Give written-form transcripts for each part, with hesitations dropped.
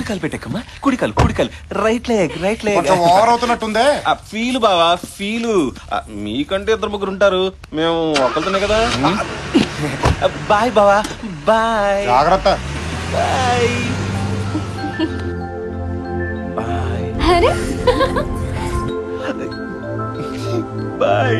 కుడికాలు పెట్టకమ్మా, కుడికాలు right leg over అవుతున్నట్టుందే. Feel బావా ఫీలు. మీకంటే 2-3 ఉంటారు, మేము ఒకరితోనే కదా. బాయ్ బావా, బాయ్. జాగ్రత్త. Bye bye. అరే బాయ్.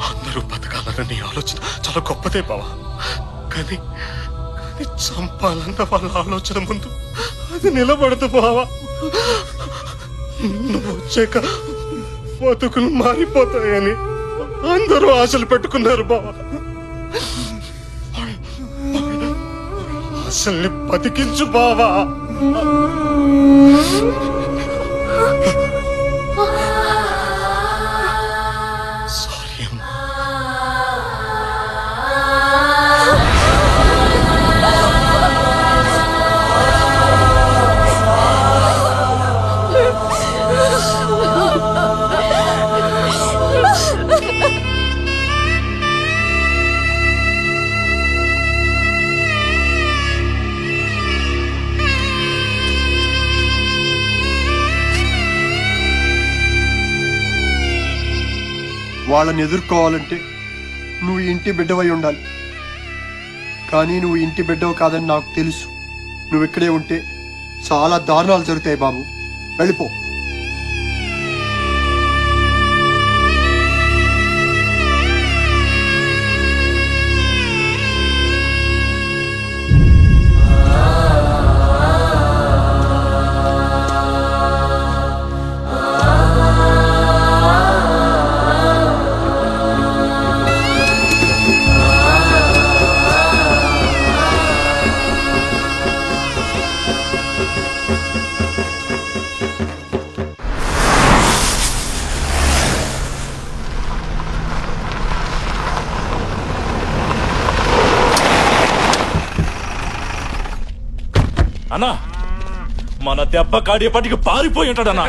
అందరూ బతకాలన్న ఆలోచన చాలా గొప్పదే బావా, కానీ చంపాలన్న వాళ్ళ ఆలోచన ముందు అది నిలబడదు బావా. నువ్వు వచ్చాక బతుకులు మారిపోతాయని అందరూ ఆశలు పెట్టుకున్నారు బావా. ఆశల్ని బతికించు బావా. వాళ్ళని ఎదుర్కోవాలంటే నువ్వు ఇంటి బిడ్డవై ఉండాలి. కానీ నువ్వు ఇంటి బిడ్డవు కాదని నాకు తెలుసు. నువ్వు ఇక్కడే ఉంటే చాలా దారుణాలు జరుగుతాయి బాబు. వెళ్ళిపో. అన్నా మన దెబ్బ కాడేపటికి పారిపోయి ఉంటాడన్నా.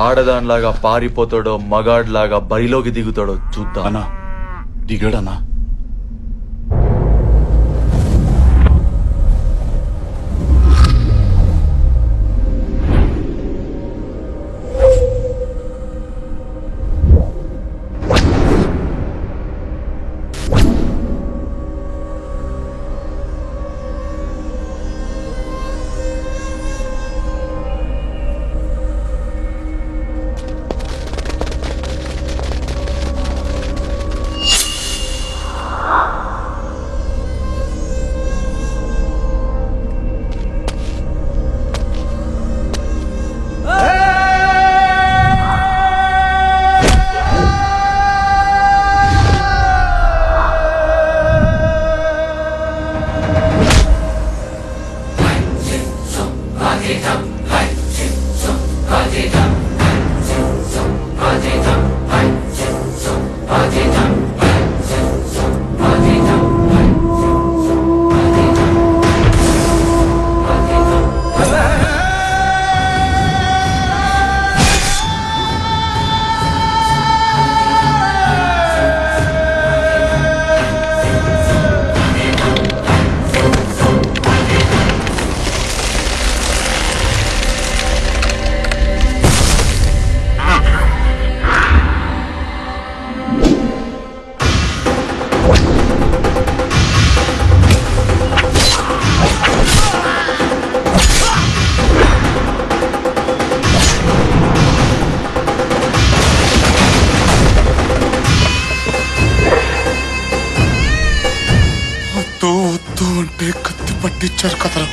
ఆడదానిలాగా పారిపోతాడో మగాడ్లాగా బరిలోకి దిగుతాడో చూద్దాం. అన్నా దిగాడన్నా. పట్టించారు కదరా.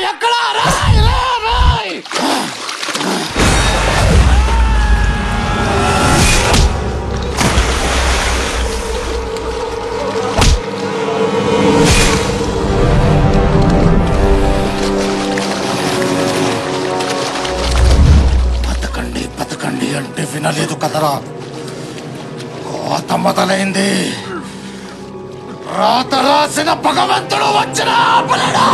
ఎక్కడా రాయ్ రాయ్. బతకండి అంటే వినలేదు కదరా. కోత మొదలైంది. రాత రాసిన భగవంతుడు వచ్చిన ఆపలేడు.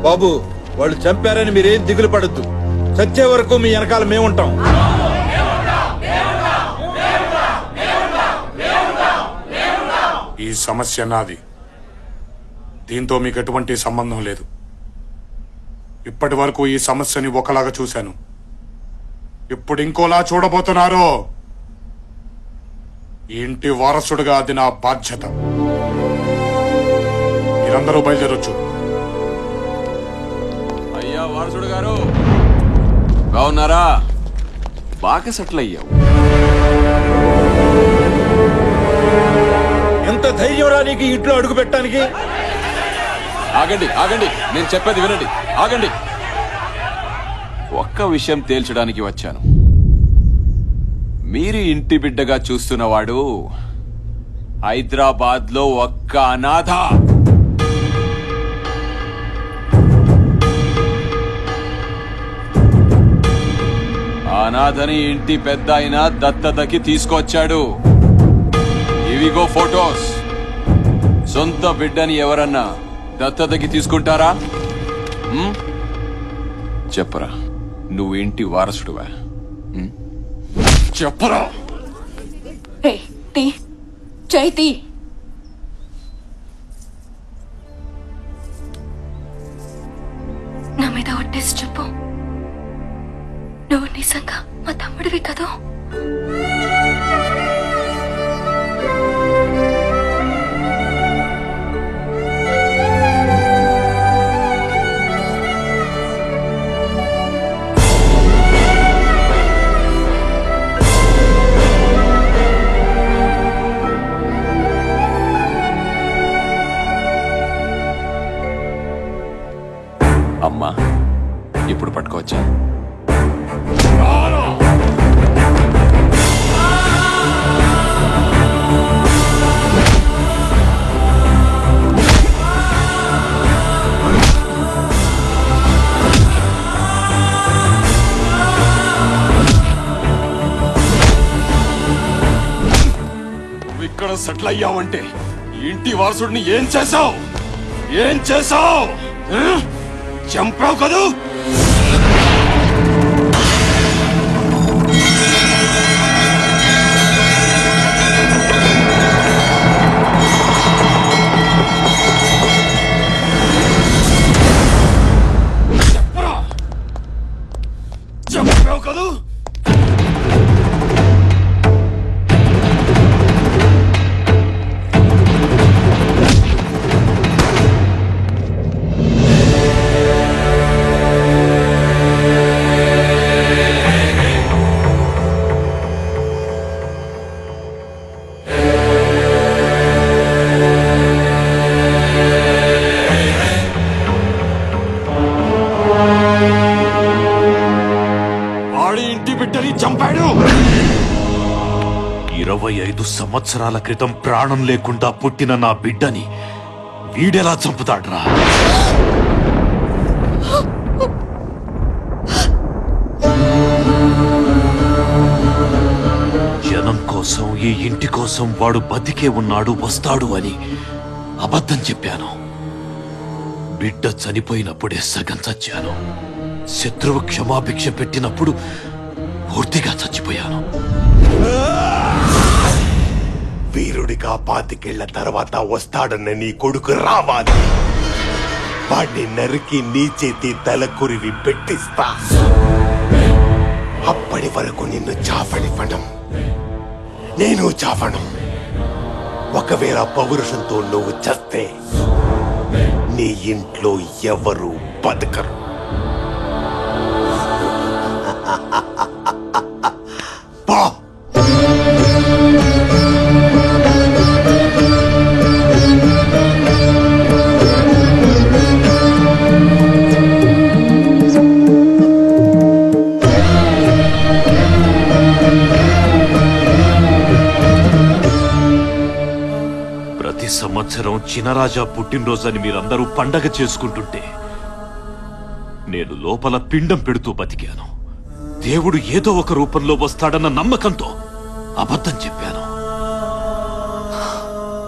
బాబు, వాళ్ళు చంపారని మీరేం దిగులు పడద్దు. చచ్చే వరకు మీ వెనకాల మేముంటాం. ఈ సమస్య నాది. దీంతో మీకు ఎటువంటి సంబంధం లేదు. ఇప్పటి వరకు ఈ సమస్యని ఒకలాగా చూశాను. ఇప్పుడు ఇంకోలా చూడబోతున్నారు. ఇంటి వారసుడుగా అది నా బాధ్యత. మీరందరూ బయలుదేరొచ్చు. అయ్యా వారసుడు గారు, బాగున్నారా? బాగా సెటిల్ అయ్యావు. ఎంత ధైర్యం నీకు ఇంట్లో అడుగు పెట్టడానికి? ఆగండి ఆగండి, నేను చెప్పేది వినండి. ఆగండి. ఒక్క విషయం తేల్చడానికి వచ్చాను. మీరు ఇంటి బిడ్డగా చూస్తున్నవాడు హైదరాబాద్ లో ఒక్క అనాథ. అనాథని ఇంటి పెద్ద ఆయన దత్తతకి తీసుకొచ్చాడు. ఇవిగో ఫోటోస్. సొంత బిడ్డని ఎవరన్నా దత్తతకి తీసుకుంటారా? చెప్పరా, నువ్వు ఇంటి వారసుడువా? చెప్పరా. చైతి, నా మీద ఒట్టేసి చెప్పు, నువ్వు నిజంగా మా తమ్ముడివి కదా? అమ్మా, ఇప్పుడు పట్టుకోవచ్చా? నువ్వు ఇక్కడ సెటిల్ అయ్యావంటే ఇంటి వారసుడిని ఏం చేశావు? ఏం చేశావు? చంపావు కదూ? చెప్పరా, చంపావు కదూ? చంపాడు. 25 సంవత్సరాల క్రితం ప్రాణం లేకుండా పుట్టిన నా బిడ్డని వీడెలా చంపుతాడ్రా? జనం కోసం, ఈ ఇంటి కోసం వాడు బతికే ఉన్నాడు, వస్తాడు అని అబద్ధం చెప్పాను. బిడ్డ చనిపోయినప్పుడే సగం చచ్చాను. శత్రువు క్షమాభిక్ష పెట్టినప్పుడు పూర్తిగా చచ్చిపోయాను. వీరుడిగా 25 ఏళ్ల తర్వాత వస్తాడన్న నీ కొడుకు రావాలి. వాడిని నరికి నీ చేతి తలకురివి పెట్టిస్తా. అప్పటి వరకు నిన్ను చావనివ్వడం, నేను చావను. ఒకవేళ పౌరుషంతో నువ్వు చస్తే నీ ఇంట్లో ఎవరు బతకరు. ప్రతి సంవత్సరం చినరాజా పుట్టినరోజని మీరందరూ పండగ చేసుకుంటుంటే నేను లోపల పిండం పెడుతూ బతికాను. దేవుడు ఏదో ఒక రూపంలో వస్తాడన్న నమ్మకంతో అబద్ధం చెప్పాను.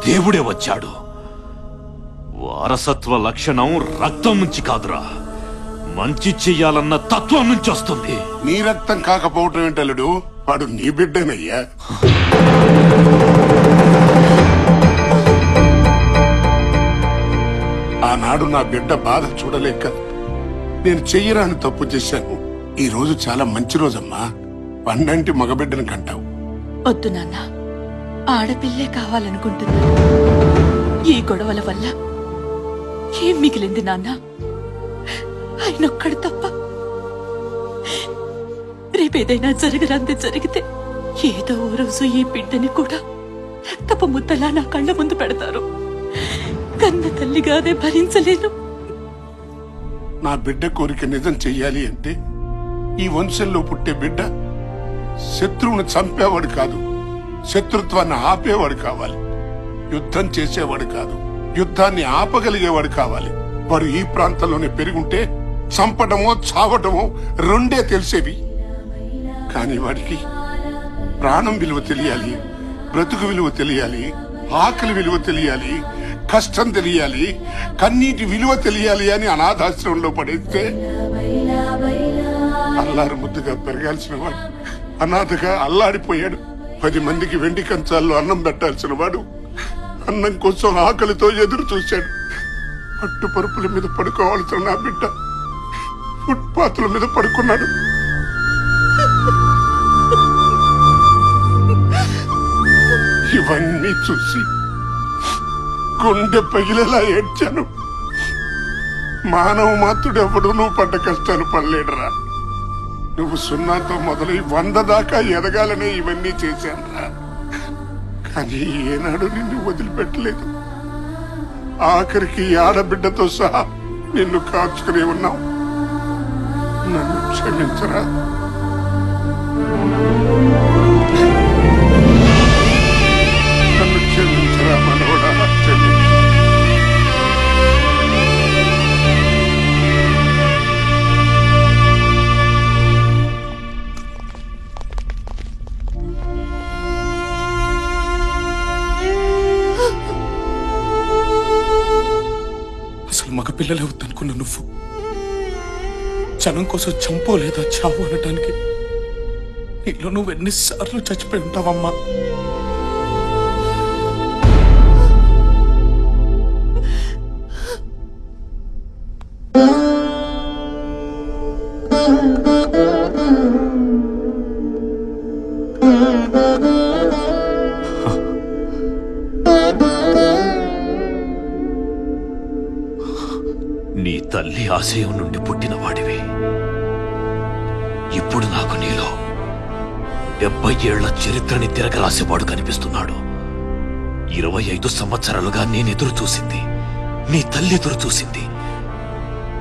దేవుడే వచ్చాడు. వారసత్వ లక్షణం రక్తం నుంచి కాదురా, మంచి చెయ్యాలన్న తత్వం నుంచి వస్తుంది. నీ రక్తం కాకపోవటం ఏంటల్లుడు, వాడు నీ బిడ్డనయ్యా. ఆనాడు నా బిడ్డ బాధ చూడలేక నేను చెయ్యరాని తప్పు చేశాను. ఈ రోజు చాలా మంచి రోజమ్మా. 12 మగబిడ్డను కంటావు. వద్దు నాన్న, ఆడపిల్లే కావాలనుకుంటున్నా. ఈ గొడవల వల్ల ఏం మిగిలింది నాన్న? ఆయనొక్కడు తప్ప. రేపేదైనా జరగరాంది జరిగితే ఏదో ఓ రోజు ఈ బిడ్డని కూడా రక్తపు ముద్దలా నా కళ్ళ ముందు పెడతారు. కన్న తల్లిగానే భరించలేను. నా బిడ్డ కోరిక నిజం చెయ్యాలి అంటే ఈ వంశంలో పుట్టే బిడ్డ శత్రువును చంపేవాడు కాదు, శత్రుత్వాన్ని ఆపేవాడు కావాలి. యుద్ధం చేసేవాడు కాదు, యుద్ధాన్ని ఆపగలిగేవాడు కావాలి. వాడు ఈ ప్రాంతంలోనే పెరుగుంటే చంపటమో చావటమో రెండే తెలిసేవి. కానీ వాడికి ప్రాణం విలువ తెలియాలి, బ్రతుకు విలువ తెలియాలి, ఆకలి విలువ తెలియాలి, కష్టం తెలియాలి, కన్నీటి విలువ తెలియాలి అని అనాథాశ్రమంలో పడేస్తే అల్లారు ముద్దుగా పెరగాల్సిన వాడు అనాథగా అల్లాడిపోయాడు. 10 మందికి వెండి కంచాల్లో అన్నం పెట్టాల్సిన వాడు అన్నం కోసం ఆకలితో ఎదురు చూశాడు. పట్టు పరుపుల మీద పడుకోవాల్సిన నా బిడ్డ ఫుట్పాత్ల మీద పడుకున్నాడు. ఇవన్నీ చూసి గుండె పగిలేలా ఏడ్చాను. మానవ మాత్రుడు ఎవడు నువ్వు పడ్డ కష్టాలు పడలేడురా. నువ్వు 0తో మొదలై 100 దాకా ఎదగాలనే ఇవన్నీ చేశానురా. కానీ ఏనాడు నిన్ను వదిలిపెట్టలేదు. ఆఖరికి ఆడబిడ్డతో సహా నిన్ను కాచుకునే ఉన్నావు. నన్ను క్షమించరా. నన్ను క్షమించరా మనోడా, క్షమించు. అసలు మగ పిల్లలే వద్దనుకున్న నువ్వు జనం కోసం చంపోలేదా చావు అనటానికి నీలో నువ్వు ఎన్నిసార్లు చచ్చిపోయి ఉంటావమ్మా. నీ తల్లి ఆశయం నుండి పుట్టిన వాడివి. ఇప్పుడు నాకు నీలో 70 ఏళ్ల చరిత్రని తిరగరాసేవాడు కనిపిస్తున్నాడు. 25 సంవత్సరాలుగా నేనెదురు చూసింది, నీ తల్లి ఎదురు చూసింది,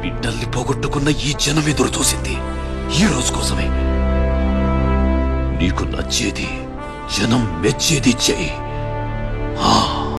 బిడ్డల్ని పోగొట్టుకున్న ఈ జనం ఎదురు చూసింది ఈ రోజు కోసమే. నీకు నచ్చేది, జనం మెచ్చేది చెయ్యి.